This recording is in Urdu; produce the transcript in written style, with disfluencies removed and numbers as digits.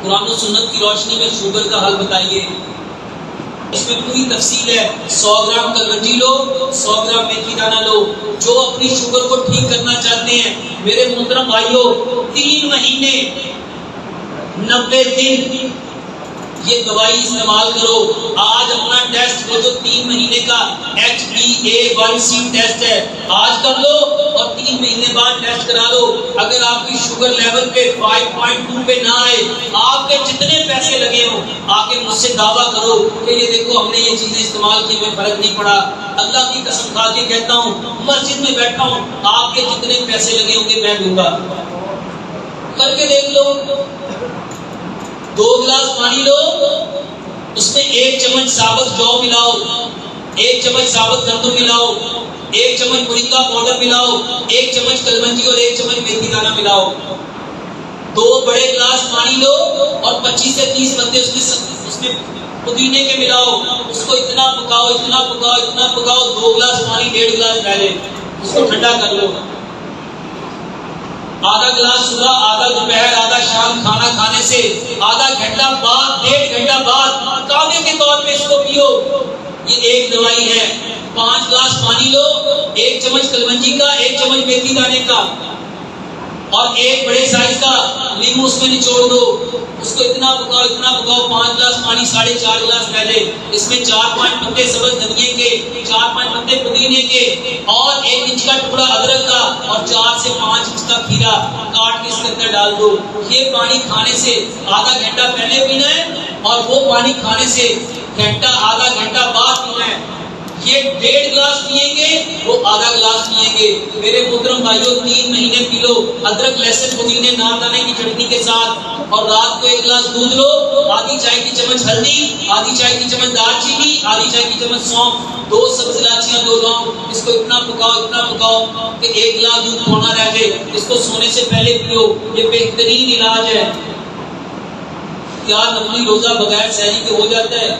قرآن و سنت کی روشنی میں شوگر کا حل بتائیے. اس میں پوری تفصیل ہے. 100 گرام کلونجی لو، 100 گرام میتھی دانہ لو. جو اپنی شوگر کو ٹھیک کرنا چاہتے ہیں میرے محترم بھائیوں، 3 مہینے 90 دن یہ دوائی استعمال کرو. آج اپنا ٹیسٹ وہ جو 3 مہینے کا HbA1c ٹیسٹ ہے آج کر لو اور 3 مہینے بعد ٹیسٹ کرا لو. اگر آپ کی شوگر لیول پہ 5.2 پہ نہ آئے، آپ کے جتنے پیسے لگے ہوں آ کے مجھ سے دعویٰ کرو کہ یہ دیکھو ہم نے یہ چیزیں استعمال کی، ہمیں فرق نہیں پڑا. اللہ کی قسم کھا کے کہتا ہوں، مسجد میں بیٹھا ہوں، آپ کے جتنے پیسے لگے ہوں گے میں دوں گا. کر کے دیکھ لو. 2 گلاس پانی لو، اس میں 1 چمچ ثابت جو ملاؤ، 1 چمچ ثابت گندم ملاؤ، 1 چمچ مورنگا پاؤڈر ملاؤ، 1 چمچ کلونجی اور 1 چمچ میتھی دانہ ملاؤ. 2 بڑے گلاس پانی لو اور 25 سے 30 پتے اس میں پودینے کے ملاؤ. اس کو اتنا پکاؤ اتنا پکاؤ اتنا پکاؤ، 2 گلاس پانی 1.5 گلاس پہلے اس کو ٹھنڈا کر لو. آدھا گلاس صبح، آدھا دوپہر، آدھا شام کھانا کھانے سے آدھا گھنٹہ بعد، 1.5 گھنٹہ بعد کاڑھے کے طور پہ اس کو پیو. یہ ایک دوائی ہے. 5 گلاس پانی لو، 1 چمچ کلونجی کا، 1 چمچ میتھی دانے کا اور 1 بڑے سائز کا لیمو اس میں نچوڑ دو. اس کو اتنا پکاؤ اتنا پکاؤ. 5 گلاس پانی 4.5 گلاس پہلے اس میں 4-5 پتے سبز دھنیے کے، 4-5 پتے پودینے کے اور 1 انچ کا ٹکڑا ادرک کا اور 4 سے 5 انچ کا کھیرا کاٹ کے اس کے اندر ڈال دو. یہ پانی کھانے سے آدھا گھنٹہ پہلے پینا ہے اور وہ پانی کھانے سے آدھا گھنٹہ بعد پینا ہے. یہ 1.5 گلاس پیئیں گے، وہ آدھا گلاس پیئیں گے. میرے محترم بھائیوں، 3 مہینے پی لو ادرک لہسن پودینے نار دانے کی چٹنی کے ساتھ. اور رات کو 1 گلاس دودھ لو، آدھی چائے کی چمچ ہلدی، آدھی چائے کی چمچ دال چینی، آدھی چائے کی چمچ سونف، 2 سبز الائچیاں، 2 لونگ. اس کو اتنا پکاؤ کہ 1 گلاس دودھ کھونا رہ جائے. اس کو سونے سے پہلے پیو. یہ بہترین علاج ہے. کیا نفلی روزہ بغیر سحری کے ہو جاتا ہے؟